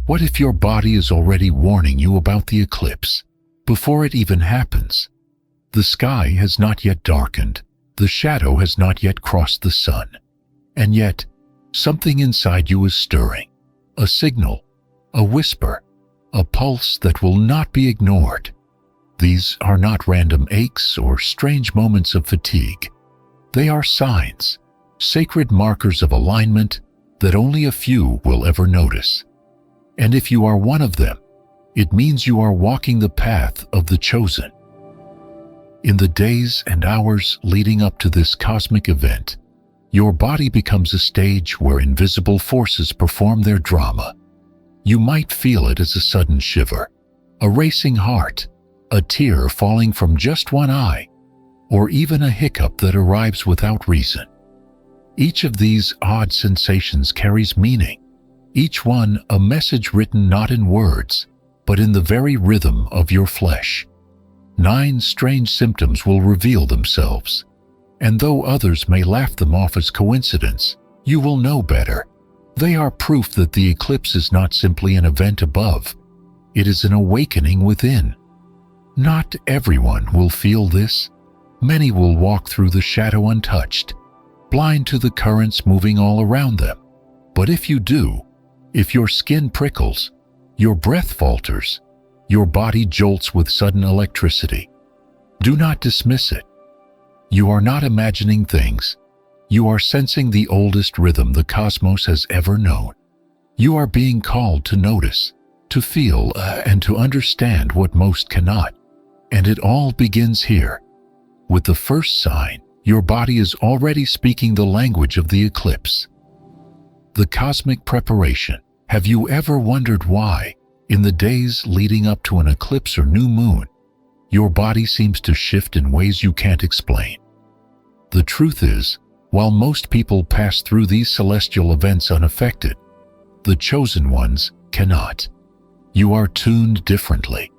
What if your body is already warning you about the eclipse before it even happens? The sky has not yet darkened, the shadow has not yet crossed the sun, and yet something inside you is stirring, a signal, a whisper, a pulse that will not be ignored. These are not random aches or strange moments of fatigue. They are signs, sacred markers of alignment that only a few will ever notice. And if you are one of them, it means you are walking the path of the chosen. In the days and hours leading up to this cosmic event, your body becomes a stage where invisible forces perform their drama. You might feel it as a sudden shiver, a racing heart, a tear falling from just one eye, or even a hiccup that arrives without reason. Each of these odd sensations carries meaning, each one a message written not in words, but in the very rhythm of your flesh. 9 strange symptoms will reveal themselves, and though others may laugh them off as coincidence, you will know better. They are proof that the eclipse is not simply an event above, it is an awakening within. Not everyone will feel this. Many will walk through the shadow untouched, blind to the currents moving all around them. But if you do, if your skin prickles, your breath falters, your body jolts with sudden electricity, do not dismiss it. You are not imagining things. You are sensing the oldest rhythm the cosmos has ever known. You are being called to notice, to feel, and to understand what most cannot. And it all begins here. With the first sign, your body is already speaking the language of the eclipse. The cosmic preparation. Have you ever wondered why, in the days leading up to an eclipse or new moon, your body seems to shift in ways you can't explain? The truth is, while most people pass through these celestial events unaffected, the chosen ones cannot. You are tuned differently.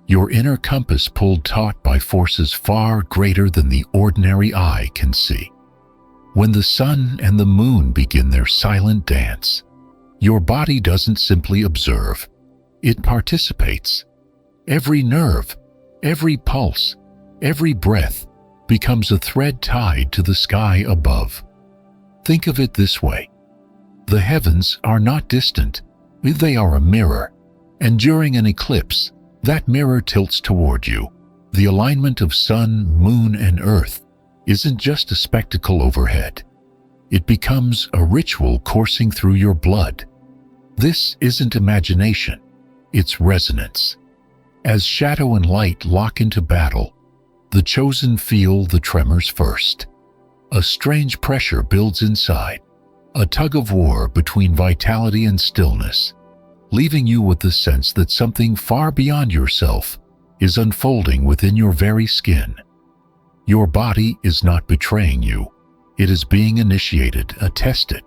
Your inner compass pulled taut by forces far greater than the ordinary eye can see. When the sun and the moon begin their silent dance, your body doesn't simply observe, it participates. Every nerve, every pulse, every breath becomes a thread tied to the sky above. Think of it this way. The heavens are not distant, they are a mirror, and during an eclipse, that mirror tilts toward you. The alignment of sun, moon, and earth isn't just a spectacle overhead. It becomes a ritual coursing through your blood. This isn't imagination, it's resonance. As shadow and light lock into battle, the chosen feel the tremors first. A strange pressure builds inside, a tug of war between vitality and stillness, leaving you with the sense that something far beyond yourself is unfolding within your very skin. Your body is not betraying you. It is being initiated, attested,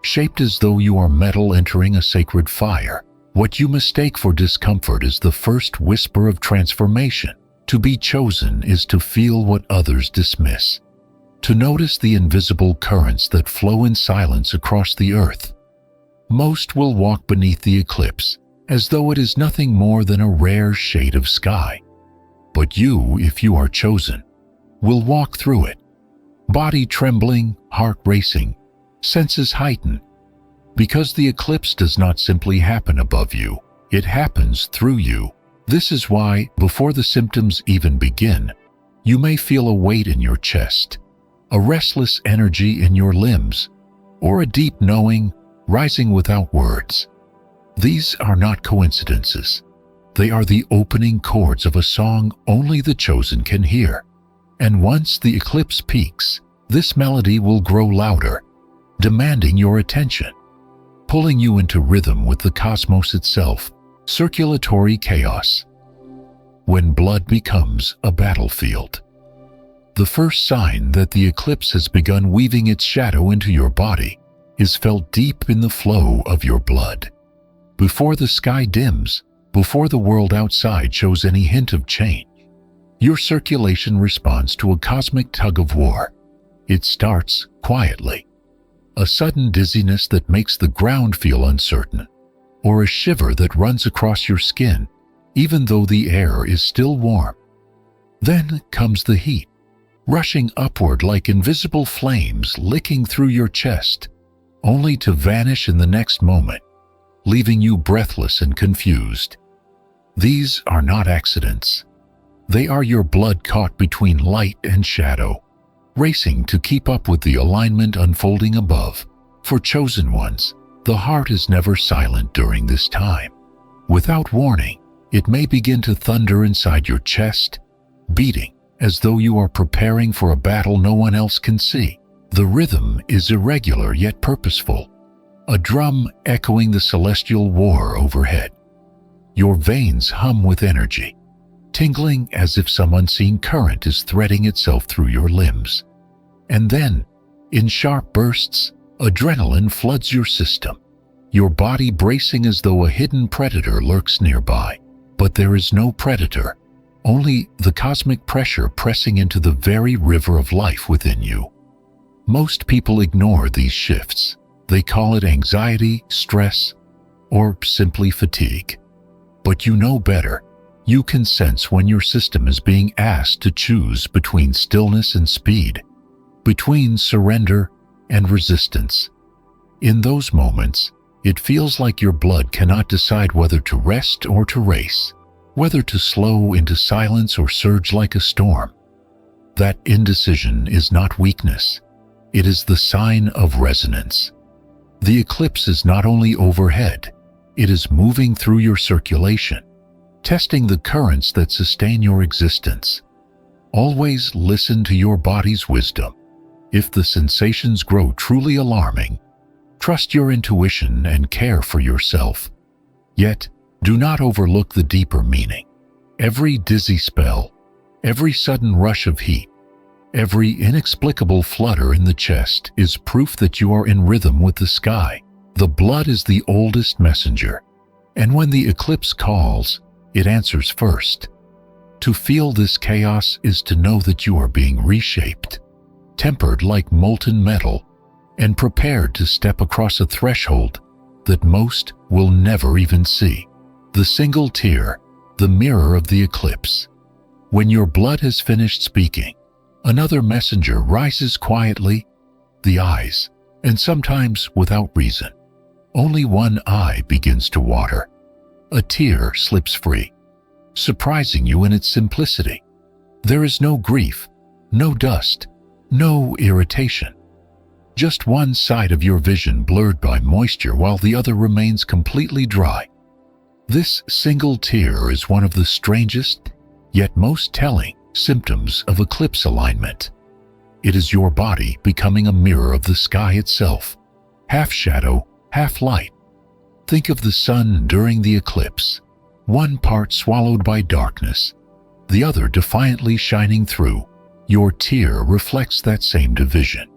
shaped as though you are metal entering a sacred fire. What you mistake for discomfort is the first whisper of transformation. To be chosen is to feel what others dismiss, to notice the invisible currents that flow in silence across the earth. Most will walk beneath the eclipse as though it is nothing more than a rare shade of sky. But you, if you are chosen, will walk through it, body trembling, heart racing, senses heightened, because the eclipse does not simply happen above you, it happens through you. This is why, before the symptoms even begin, you may feel a weight in your chest, a restless energy in your limbs, or a deep knowing rising without words. These are not coincidences. They are the opening chords of a song only the chosen can hear. And once the eclipse peaks, this melody will grow louder, demanding your attention, pulling you into rhythm with the cosmos itself. Circulatory chaos. When blood becomes a battlefield. The first sign that the eclipse has begun weaving its shadow into your body is felt deep in the flow of your blood. Before the sky dims, before the world outside shows any hint of change, your circulation responds to a cosmic tug of war. It starts quietly. A sudden dizziness that makes the ground feel uncertain. or a shiver that runs across your skin, even though the air is still warm. Then comes the heat, rushing upward like invisible flames licking through your chest, only to vanish in the next moment, leaving you breathless and confused. These are not accidents. They are your blood caught between light and shadow, racing to keep up with the alignment unfolding above. For chosen ones, the heart is never silent during this time. Without warning, it may begin to thunder inside your chest, beating as though you are preparing for a battle no one else can see. The rhythm is irregular yet purposeful, a drum echoing the celestial war overhead. Your veins hum with energy, tingling as if some unseen current is threading itself through your limbs. And then, in sharp bursts, adrenaline floods your system, your body bracing as though a hidden predator lurks nearby. But there is no predator, only the cosmic pressure pressing into the very river of life within you. Most people ignore these shifts. They call it anxiety, stress, or simply fatigue. But you know better. You can sense when your system is being asked to choose between stillness and speed, between surrender and resistance. In those moments, it feels like your blood cannot decide whether to rest or to race, whether to slow into silence or surge like a storm. That indecision is not weakness. It is the sign of resonance. The eclipse is not only overhead, it is moving through your circulation, testing the currents that sustain your existence. Always listen to your body's wisdom. If the sensations grow truly alarming, trust your intuition and care for yourself. Yet, do not overlook the deeper meaning. Every dizzy spell, every sudden rush of heat, every inexplicable flutter in the chest is proof that you are in rhythm with the sky. The blood is the oldest messenger, and when the eclipse calls, it answers first. To feel this chaos is to know that you are being reshaped, tempered like molten metal, and prepared to step across a threshold that most will never even see. The single tear, the mirror of the eclipse. When your blood has finished speaking, another messenger rises quietly, the eyes, and sometimes without reason. Only one eye begins to water. A tear slips free, surprising you in its simplicity. There is no grief, no dust, no irritation. Just one side of your vision blurred by moisture while the other remains completely dry. This single tear is one of the strangest, yet most telling, symptoms of eclipse alignment. It is your body becoming a mirror of the sky itself, half shadow, half light. Think of the sun during the eclipse, one part swallowed by darkness, the other defiantly shining through. Your tear reflects that same division.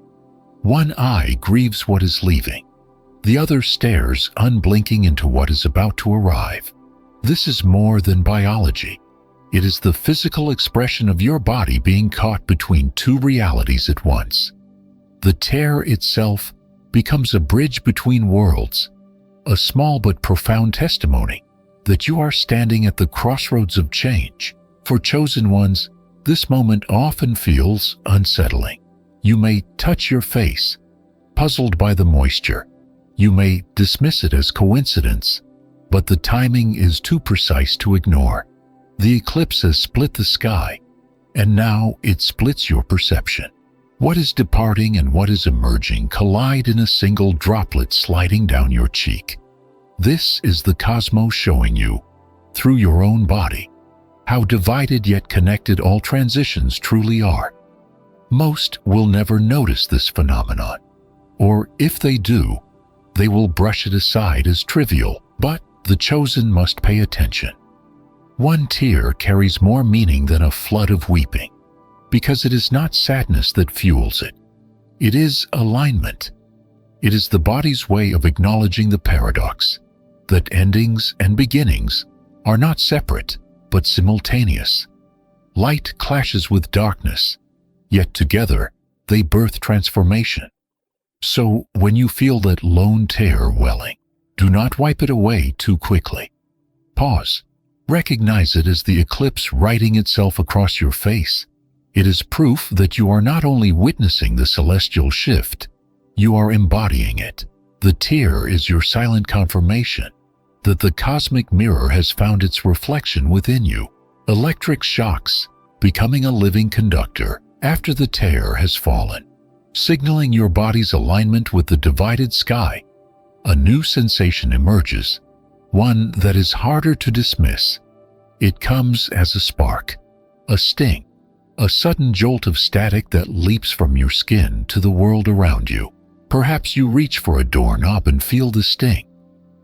One eye grieves what is leaving, the other stares unblinking into what is about to arrive. This is more than biology. It is the physical expression of your body being caught between two realities at once. The tear itself becomes a bridge between worlds, a small but profound testimony that you are standing at the crossroads of change. For chosen ones, this moment often feels unsettling. You may touch your face, puzzled by the moisture. You may dismiss it as coincidence, but the timing is too precise to ignore. The eclipse has split the sky, and now it splits your perception. What is departing and what is emerging collide in a single droplet sliding down your cheek. This is the cosmos showing you, through your own body, how divided yet connected all transitions truly are. Most will never notice this phenomenon, or if they do, they will brush it aside as trivial, but the chosen must pay attention. One tear carries more meaning than a flood of weeping, because it is not sadness that fuels it. It is alignment. It is the body's way of acknowledging the paradox, that endings and beginnings are not separate, but simultaneous. Light clashes with darkness, yet together they birth transformation. So when you feel that lone tear welling, Do not wipe it away too quickly. Pause. Recognize it as the eclipse writing itself across your face. It is proof that you are not only witnessing the celestial shift, you are embodying it. The tear is your silent confirmation that the cosmic mirror has found its reflection within you. Electric shocks, becoming a living conductor after the tear has fallen, signaling your body's alignment with the divided sky. A new sensation emerges, one that is harder to dismiss. It comes as a spark, a sting, a sudden jolt of static that leaps from your skin to the world around you. Perhaps you reach for a doorknob and feel the sting.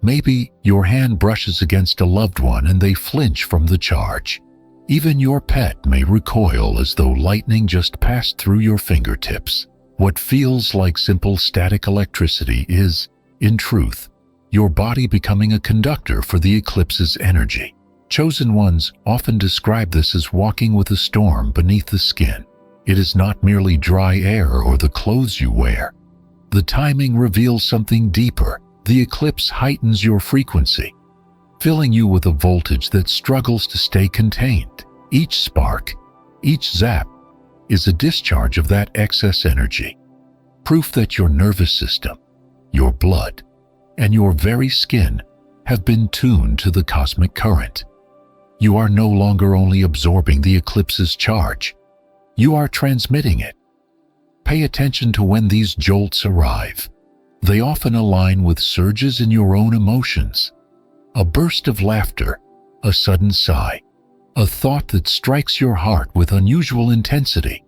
Maybe your hand brushes against a loved one and they flinch from the charge. Even your pet may recoil as though lightning just passed through your fingertips. What feels like simple static electricity is, in truth, your body becoming a conductor for the eclipse's energy. Chosen ones often describe this as walking with a storm beneath the skin. It is not merely dry air or the clothes you wear. The timing reveals something deeper. The eclipse heightens your frequency, filling you with a voltage that struggles to stay contained. Each spark, each zap, is a discharge of that excess energy. Proof that your nervous system, your blood, and your very skin have been tuned to the cosmic current. You are no longer only absorbing the eclipse's charge, you are transmitting it. Pay attention to when these jolts arrive. They often align with surges in your own emotions. A burst of laughter, a sudden sigh, a thought that strikes your heart with unusual intensity.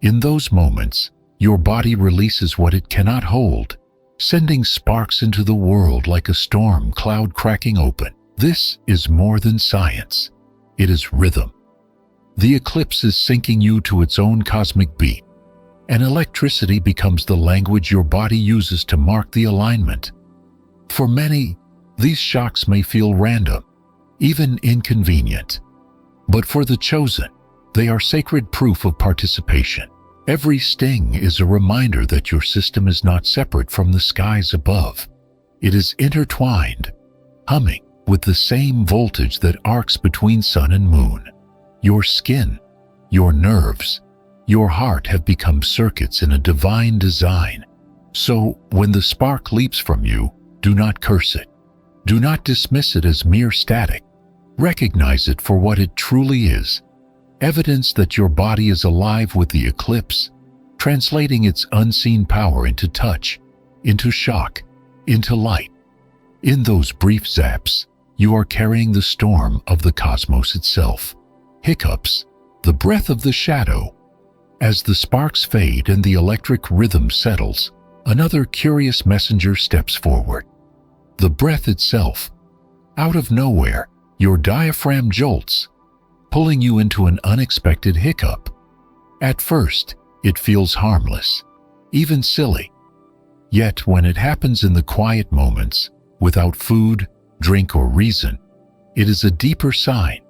In those moments, your body releases what it cannot hold, sending sparks into the world like a storm cloud cracking open. This is more than science. It is rhythm. The eclipse is syncing you to its own cosmic beat, and electricity becomes the language your body uses to mark the alignment. For many, these shocks may feel random, even inconvenient. But for the chosen, they are sacred proof of participation. Every sting is a reminder that your system is not separate from the skies above. It is intertwined, humming with the same voltage that arcs between sun and moon. Your skin, your nerves, your heart have become circuits in a divine design. So, when the spark leaps from you, do not curse it. Do not dismiss it as mere static. Recognize it for what it truly is. Evidence that your body is alive with the eclipse, translating its unseen power into touch, into shock, into light. In those brief zaps, you are carrying the storm of the cosmos itself. Hiccups, the breath of the shadow. As the sparks fade and the electric rhythm settles, another curious messenger steps forward. The breath itself. Out of nowhere, your diaphragm jolts, pulling you into an unexpected hiccup. At first, it feels harmless, even silly. Yet when it happens in the quiet moments, without food, drink, or reason, it is a deeper sign.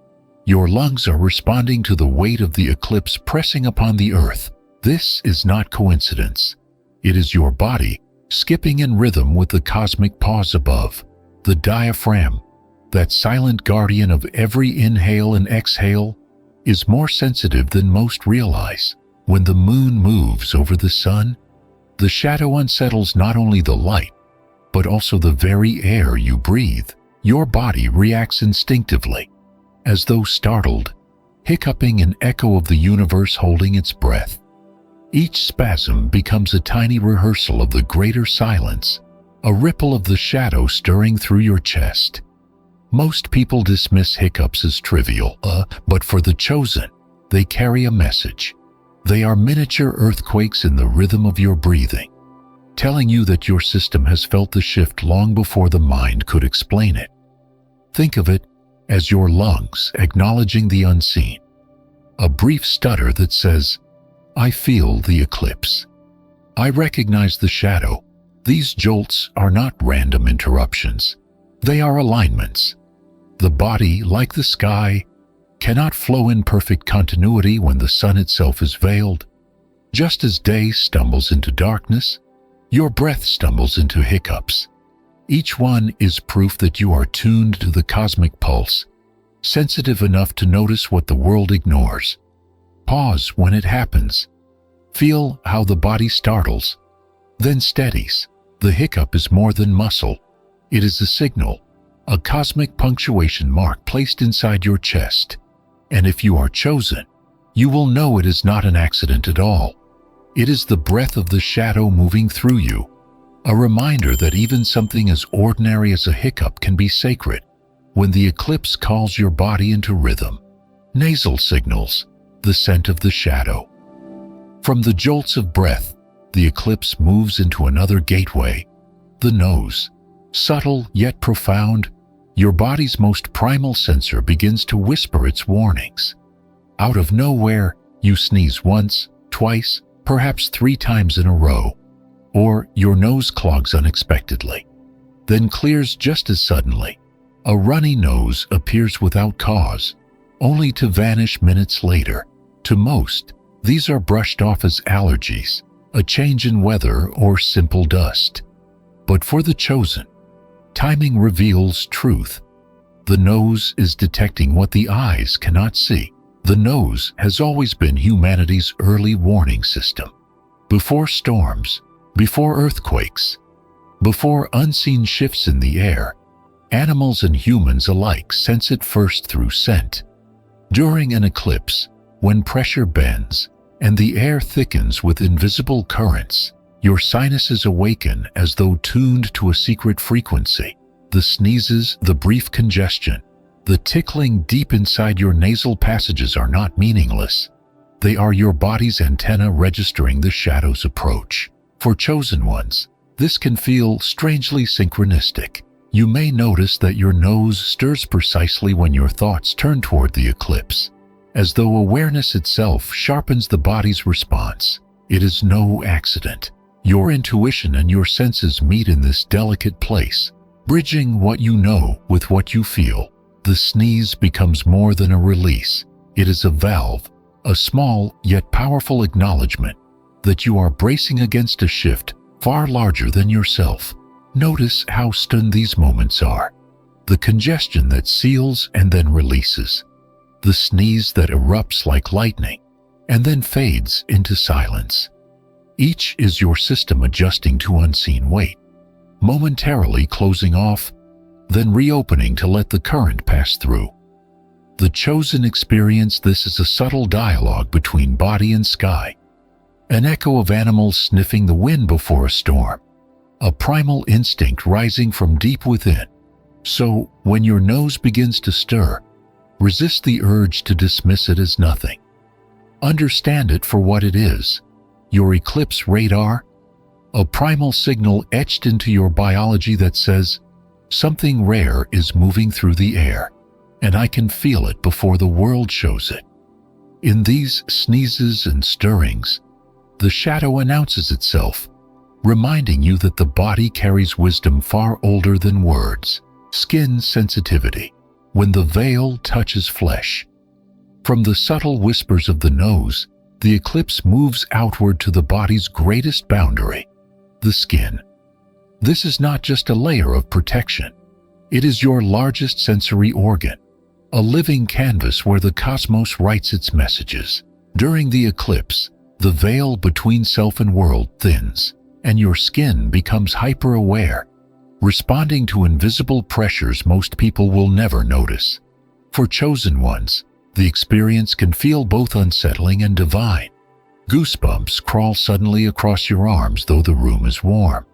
Your lungs are responding to the weight of the eclipse pressing upon the earth. This is not coincidence. It is your body, skipping in rhythm with the cosmic pause above. The diaphragm, that silent guardian of every inhale and exhale, is more sensitive than most realize. When the moon moves over the sun, the shadow unsettles not only the light, but also the very air you breathe. Your body reacts instinctively, as though startled, hiccuping an echo of the universe holding its breath. Each spasm becomes a tiny rehearsal of the greater silence, a ripple of the shadow stirring through your chest. Most people dismiss hiccups as trivial, but for the chosen, they carry a message. They are miniature earthquakes in the rhythm of your breathing, telling you that your system has felt the shift long before the mind could explain it. Think of it as your lungs acknowledging the unseen. A brief stutter that says, "I feel the eclipse. I recognize the shadow." These jolts are not random interruptions. They are alignments. The body, like the sky, cannot flow in perfect continuity when the sun itself is veiled. Just as day stumbles into darkness, your breath stumbles into hiccups. Each one is proof that you are tuned to the cosmic pulse, sensitive enough to notice what the world ignores. Pause when it happens. Feel how the body startles, then steadies. The hiccup is more than muscle. It is a signal, a cosmic punctuation mark placed inside your chest. And if you are chosen, you will know it is not an accident at all. It is the breath of the shadow moving through you, a reminder that even something as ordinary as a hiccup can be sacred when the eclipse calls your body into rhythm. Nasal signals, the scent of the shadow. From the jolts of breath, the eclipse moves into another gateway, the nose. Subtle yet profound, your body's most primal sensor begins to whisper its warnings. Out of nowhere, you sneeze once, twice, perhaps 3 times in a row, or your nose clogs unexpectedly, then clears just as suddenly. A runny nose appears without cause, only to vanish minutes later. To most, these are brushed off as allergies, a change in weather, or simple dust. But for the chosen, timing reveals truth. The nose is detecting what the eyes cannot see. The nose has always been humanity's early warning system. Before storms, before earthquakes, before unseen shifts in the air, animals and humans alike sense it first through scent. During an eclipse, when pressure bends and the air thickens with invisible currents, your sinuses awaken as though tuned to a secret frequency. The sneezes, the brief congestion, the tickling deep inside your nasal passages are not meaningless. They are your body's antenna registering the shadow's approach. For chosen ones, this can feel strangely synchronistic. You may notice that your nose stirs precisely when your thoughts turn toward the eclipse, as though awareness itself sharpens the body's response. It is no accident. Your intuition and your senses meet in this delicate place, bridging what you know with what you feel. The sneeze becomes more than a release. It is a valve, a small yet powerful acknowledgement that you are bracing against a shift far larger than yourself. Notice how stunned these moments are. The congestion that seals and then releases. The sneeze that erupts like lightning and then fades into silence. Each is your system adjusting to unseen weight, momentarily closing off, then reopening to let the current pass through. The chosen experience this as a subtle dialogue between body and sky, an echo of animals sniffing the wind before a storm, a primal instinct rising from deep within. So, when your nose begins to stir, resist the urge to dismiss it as nothing. Understand it for what it is, your eclipse radar, a primal signal etched into your biology that says, something rare is moving through the air, and I can feel it before the world shows it. In these sneezes and stirrings, the shadow announces itself, reminding you that the body carries wisdom far older than words. Skin sensitivity, when the veil touches flesh. From the subtle whispers of the nose, the eclipse moves outward to the body's greatest boundary, the skin. This is not just a layer of protection. It is your largest sensory organ, a living canvas where the cosmos writes its messages. During the eclipse, the veil between self and world thins, and your skin becomes hyper-aware, responding to invisible pressures most people will never notice. For chosen ones, the experience can feel both unsettling and divine. Goosebumps crawl suddenly across your arms though the room is warm.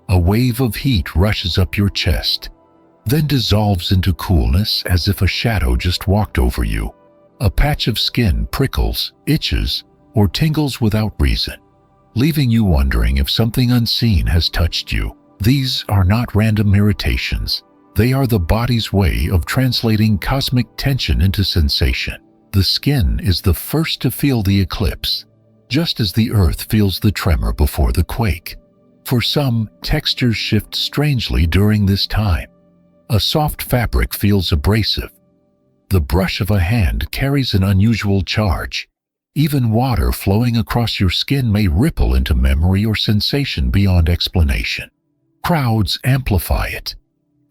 A wave of heat rushes up your chest, then dissolves into coolness as if a shadow just walked over you. A patch of skin prickles, itches, or tingles without reason, leaving you wondering if something unseen has touched you. These are not random irritations. They are the body's way of translating cosmic tension into sensation. The skin is the first to feel the eclipse, just as the earth feels the tremor before the quake. For some, textures shift strangely during this time. A soft fabric feels abrasive. The brush of a hand carries an unusual charge. Even water flowing across your skin may ripple into memory or sensation beyond explanation. Crowds amplify it.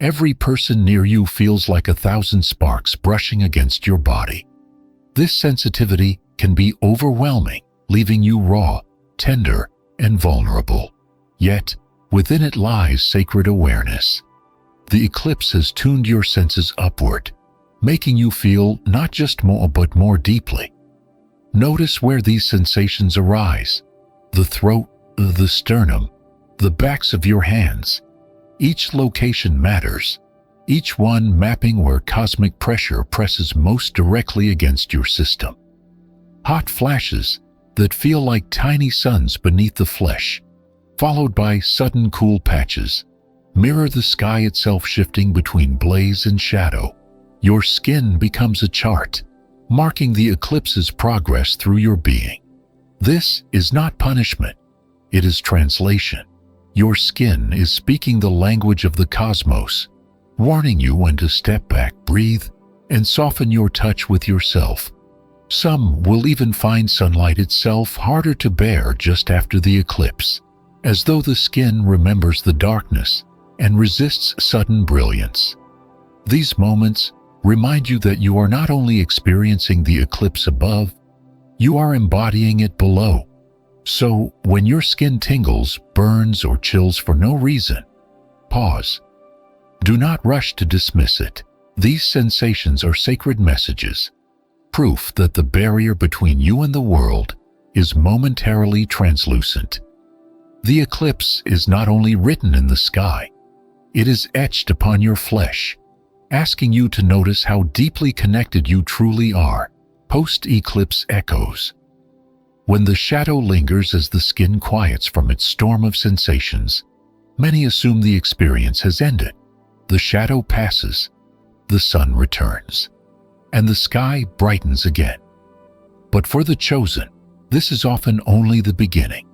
Every person near you feels like 1,000 sparks brushing against your body. This sensitivity can be overwhelming, leaving you raw, tender, and vulnerable. Yet, within it lies sacred awareness. The eclipse has tuned your senses upward, making you feel not just more but more deeply. Notice where these sensations arise: the throat, the sternum, the backs of your hands. Each location matters, each one mapping where cosmic pressure presses most directly against your system. Hot flashes that feel like tiny suns beneath the flesh, followed by sudden cool patches, mirror the sky itself shifting between blaze and shadow. Your skin becomes a chart, marking the eclipse's progress through your being. This is not punishment, it is translation. Your skin is speaking the language of the cosmos, warning you when to step back, breathe, and soften your touch with yourself. Some will even find sunlight itself harder to bear just after the eclipse, as though the skin remembers the darkness and resists sudden brilliance. These moments remind you that you are not only experiencing the eclipse above, you are embodying it below. So, when your skin tingles, burns, or chills for no reason, pause. Do not rush to dismiss it. These sensations are sacred messages, proof that the barrier between you and the world is momentarily translucent. The eclipse is not only written in the sky, it is etched upon your flesh, asking you to notice how deeply connected you truly are. Post-eclipse echoes. When the shadow lingers as the skin quiets from its storm of sensations, many assume the experience has ended. The shadow passes, the sun returns, and the sky brightens again. But for the chosen, this is often only the beginning.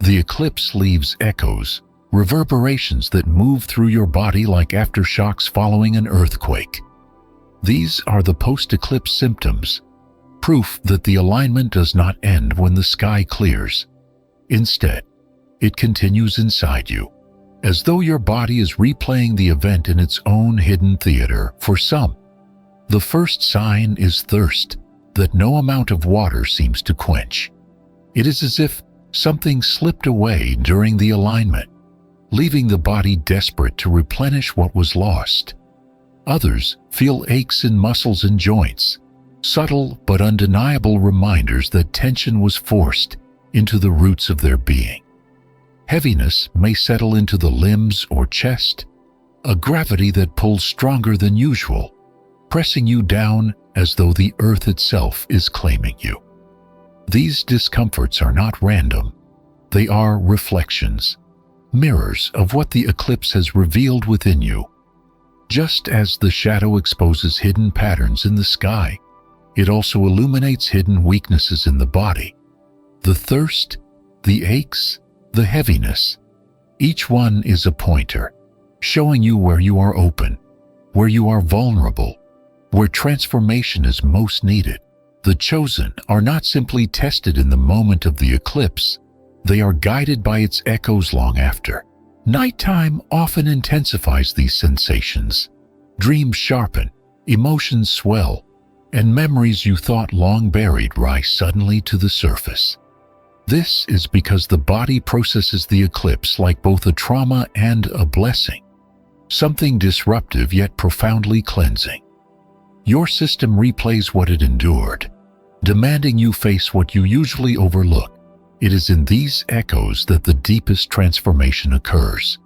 The eclipse leaves echoes, reverberations that move through your body like aftershocks following an earthquake. These are the post-eclipse symptoms, proof that the alignment does not end when the sky clears. Instead, it continues inside you, as though your body is replaying the event in its own hidden theater. For some, the first sign is thirst that no amount of water seems to quench. It is as if something slipped away during the alignment, leaving the body desperate to replenish what was lost. Others feel aches in muscles and joints, subtle but undeniable reminders that tension was forced into the roots of their being. Heaviness may settle into the limbs or chest, a gravity that pulls stronger than usual, pressing you down as though the earth itself is claiming you. These discomforts are not random. They are reflections, mirrors of what the eclipse has revealed within you. Just as the shadow exposes hidden patterns in the sky, it also illuminates hidden weaknesses in the body. The thirst, the aches, the heaviness, each one is a pointer, showing you where you are open, where you are vulnerable, where transformation is most needed. The chosen are not simply tested in the moment of the eclipse, they are guided by its echoes long after. Nighttime often intensifies these sensations. Dreams sharpen, emotions swell, and memories you thought long buried rise suddenly to the surface. This is because the body processes the eclipse like both a trauma and a blessing, something disruptive yet profoundly cleansing. Your system replays what it endured, demanding you face what you usually overlook. It is in these echoes that the deepest transformation occurs.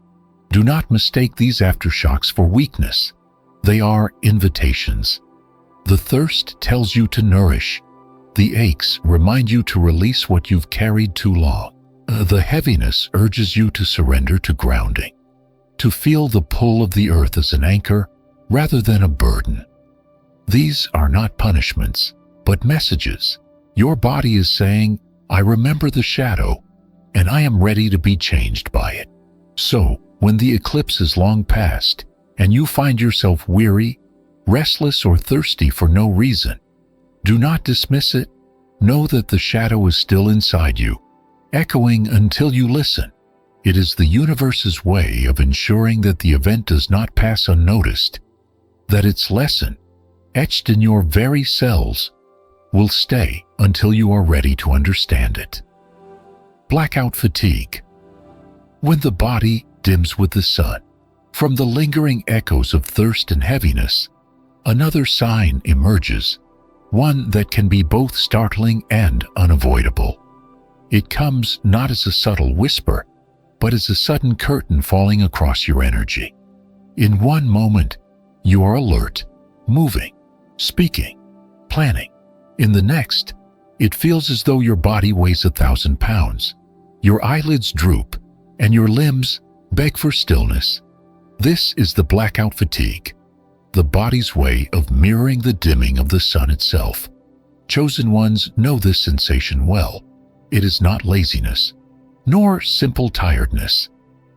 Do not mistake these aftershocks for weakness. They are invitations. The thirst tells you to nourish. The aches remind you to release what you've carried too long. The heaviness urges you to surrender to grounding, to feel the pull of the earth as an anchor rather than a burden. These are not punishments, but messages. Your body is saying, I remember the shadow, and I am ready to be changed by it. So, when the eclipse is long past, and you find yourself weary, restless, or thirsty for no reason, do not dismiss it. Know that the shadow is still inside you, echoing until you listen. It is the universe's way of ensuring that the event does not pass unnoticed, that its lesson, etched in your very cells, will stay until you are ready to understand it. Blackout fatigue. When the body dims with the sun, from the lingering echoes of thirst and heaviness, another sign emerges, one that can be both startling and unavoidable. It comes not as a subtle whisper, but as a sudden curtain falling across your energy. In one moment, you are alert, moving, speaking, planning. In the next, it feels as though your body weighs 1,000 pounds. Your eyelids droop, and your limbs beg for stillness. This is the blackout fatigue, the body's way of mirroring the dimming of the sun itself. Chosen ones know this sensation well. It is not laziness, nor simple tiredness.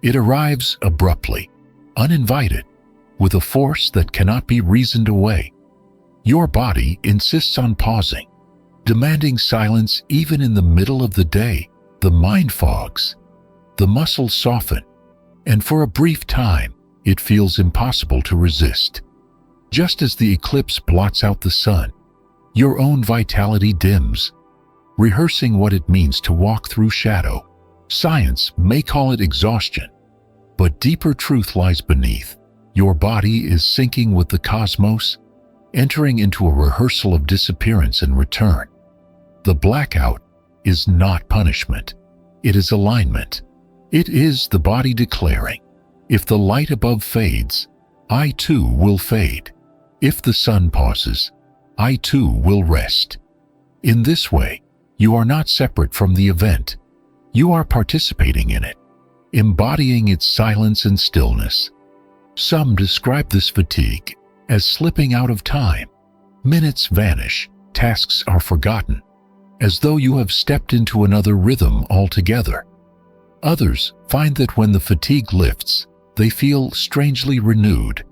It arrives abruptly, uninvited, with a force that cannot be reasoned away. Your body insists on pausing, demanding silence even in the middle of the day. The mind fogs, the muscles soften, and for a brief time, it feels impossible to resist. Just as the eclipse blots out the sun, your own vitality dims, rehearsing what it means to walk through shadow. Science may call it exhaustion, but deeper truth lies beneath. Your body is syncing with the cosmos, entering into a rehearsal of disappearance and return. The blackout is not punishment. It is alignment. It is the body declaring, if the light above fades, I too will fade. If the sun pauses, I too will rest. In this way, you are not separate from the event. You are participating in it, embodying its silence and stillness. Some describe this fatigue as slipping out of time. Minutes vanish, tasks are forgotten, as though you have stepped into another rhythm altogether. Others find that when the fatigue lifts, they feel strangely renewed,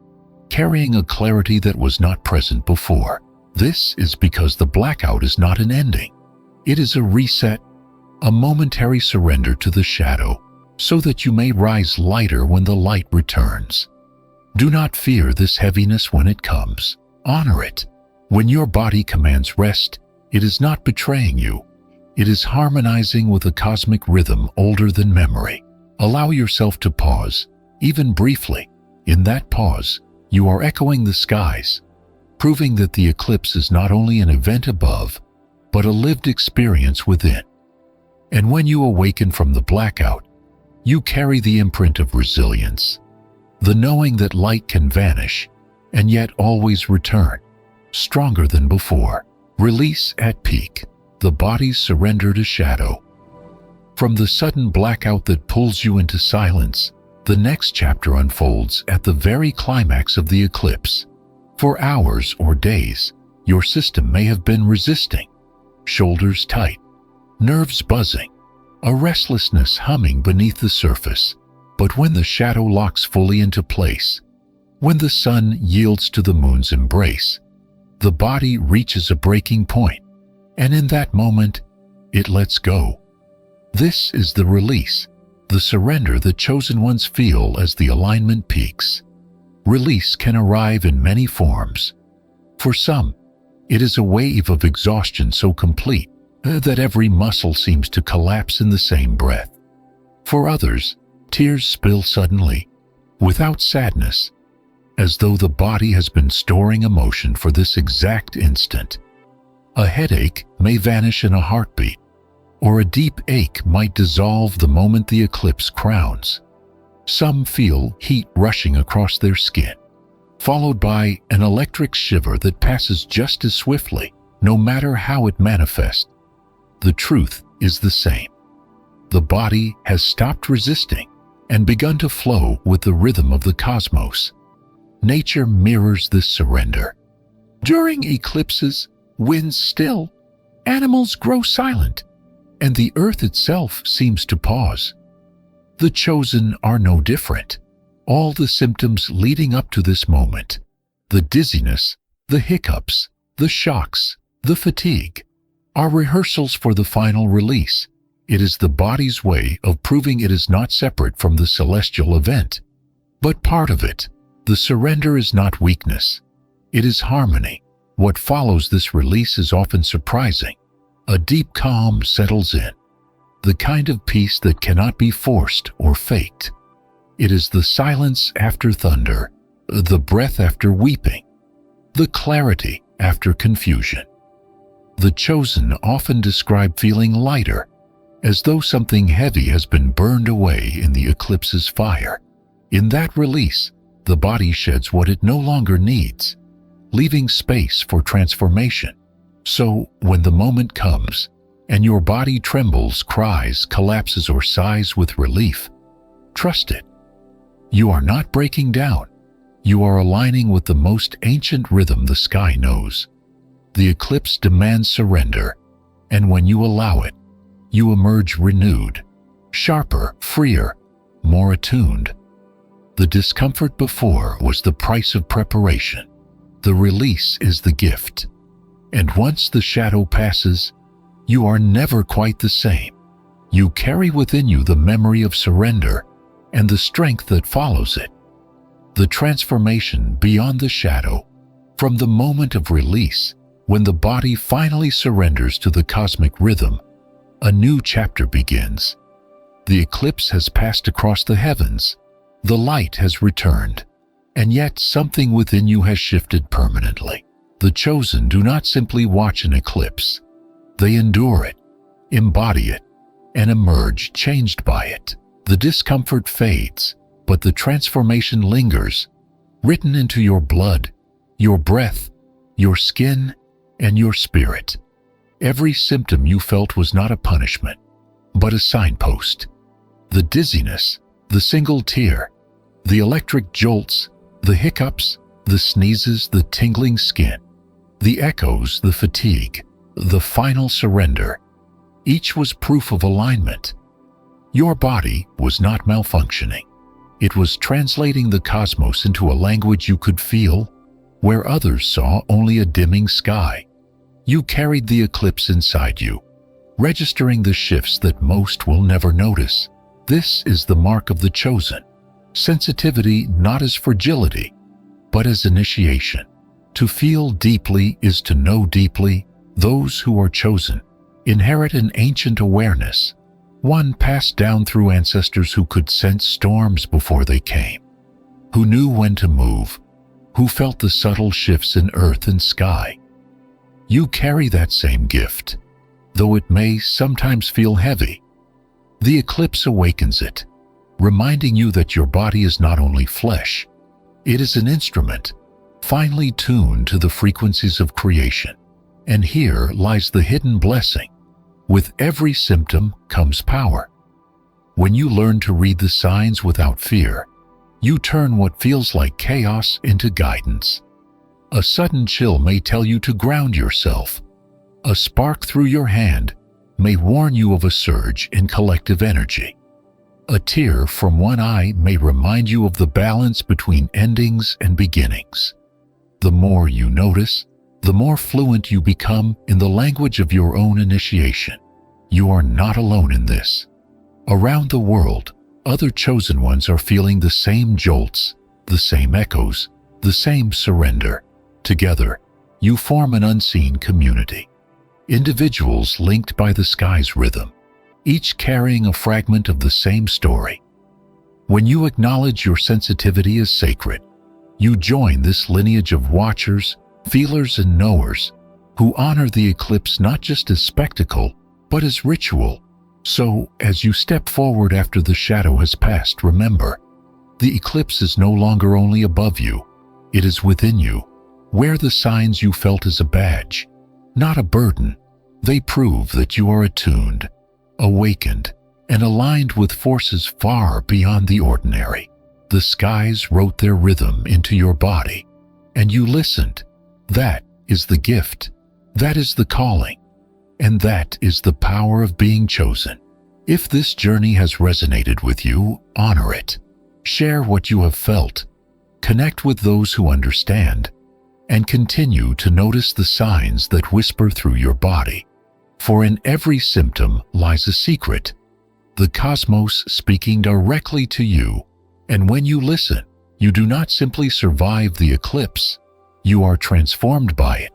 carrying a clarity that was not present before. This is because the blackout is not an ending. It is a reset, a momentary surrender to the shadow, so that you may rise lighter when the light returns. Do not fear this heaviness when it comes. Honor it. When your body commands rest, it is not betraying you. It is harmonizing with a cosmic rhythm older than memory. Allow yourself to pause, even briefly. In that pause, you are echoing the skies, proving that the eclipse is not only an event above, but a lived experience within. And when you awaken from the blackout, you carry the imprint of resilience, the knowing that light can vanish and yet always return, stronger than before. Release at peak, the body's surrender to shadow. From the sudden blackout that pulls you into silence, the next chapter unfolds at the very climax of the eclipse. For hours or days, your system may have been resisting, shoulders tight, nerves buzzing, a restlessness humming beneath the surface. But when the shadow locks fully into place, when the sun yields to the moon's embrace, the body reaches a breaking point, and in that moment, it lets go. This is the release, the surrender that chosen ones feel as the alignment peaks. Release can arrive in many forms. For some, it is a wave of exhaustion so complete that every muscle seems to collapse in the same breath. For others, tears spill suddenly, without sadness, as though the body has been storing emotion for this exact instant. A headache may vanish in a heartbeat, or a deep ache might dissolve the moment the eclipse crowns. Some feel heat rushing across their skin, followed by an electric shiver that passes just as swiftly, no matter how it manifests. The truth is the same. The body has stopped resisting and begun to flow with the rhythm of the cosmos. Nature mirrors this surrender. During eclipses, winds still, animals grow silent, and the earth itself seems to pause. The chosen are no different. All the symptoms leading up to this moment, the dizziness, the hiccups, the shocks, the fatigue, are rehearsals for the final release. It is the body's way of proving it is not separate from the celestial event, but part of it. The surrender is not weakness. It is harmony. What follows this release is often surprising. A deep calm settles in, the kind of peace that cannot be forced or faked. It is the silence after thunder, the breath after weeping, the clarity after confusion. The chosen often describe feeling lighter, as though something heavy has been burned away in the eclipse's fire. In that release, the body sheds what it no longer needs, leaving space for transformation. So, when the moment comes, and your body trembles, cries, collapses, or sighs with relief, trust it. You are not breaking down. You are aligning with the most ancient rhythm the sky knows. The eclipse demands surrender, and when you allow it, you emerge renewed, sharper, freer, more attuned. The discomfort before was the price of preparation. The release is the gift. And once the shadow passes, you are never quite the same. You carry within you the memory of surrender and the strength that follows it. The transformation beyond the shadow, from the moment of release, when the body finally surrenders to the cosmic rhythm, a new chapter begins. The eclipse has passed across the heavens, the light has returned, and yet something within you has shifted permanently. The chosen do not simply watch an eclipse. They endure it, embody it, and emerge changed by it. The discomfort fades, but the transformation lingers, written into your blood, your breath, your skin, and your spirit. Every symptom you felt was not a punishment, but a signpost. The dizziness, the single tear, the electric jolts, the hiccups, the sneezes, the tingling skin, the echoes, the fatigue, the final surrender. Each was proof of alignment. Your body was not malfunctioning. It was translating the cosmos into a language you could feel, where others saw only a dimming sky. You carried the eclipse inside you, registering the shifts that most will never notice. This is the mark of the chosen. Sensitivity not as fragility, but as initiation. To feel deeply is to know deeply. Those who are chosen inherit an ancient awareness, one passed down through ancestors who could sense storms before they came, who knew when to move, who felt the subtle shifts in earth and sky. You carry that same gift, though it may sometimes feel heavy. The eclipse awakens it, reminding you that your body is not only flesh, it is an instrument, finely tuned to the frequencies of creation. And here lies the hidden blessing. With every symptom comes power. When you learn to read the signs without fear, you turn what feels like chaos into guidance. A sudden chill may tell you to ground yourself. A spark through your hand may warn you of a surge in collective energy. A tear from one eye may remind you of the balance between endings and beginnings. The more you notice, the more fluent you become in the language of your own initiation. You are not alone in this. Around the world, other chosen ones are feeling the same jolts, the same echoes, the same surrender. Together, you form an unseen community. Individuals linked by the sky's rhythm, each carrying a fragment of the same story. When you acknowledge your sensitivity as sacred, you join this lineage of watchers, feelers, and knowers who honor the eclipse not just as spectacle, but as ritual. So, as you step forward after the shadow has passed, remember, the eclipse is no longer only above you, it is within you. Wear the signs you felt as a badge, not a burden. They prove that you are attuned, awakened, and aligned with forces far beyond the ordinary. The skies wrote their rhythm into your body, and you listened. That is the gift, that is the calling, and that is the power of being chosen. If this journey has resonated with you, honor it. Share what you have felt, connect with those who understand, and continue to notice the signs that whisper through your body. For in every symptom lies a secret, the cosmos speaking directly to you. And when you listen, you do not simply survive the eclipse, you are transformed by it.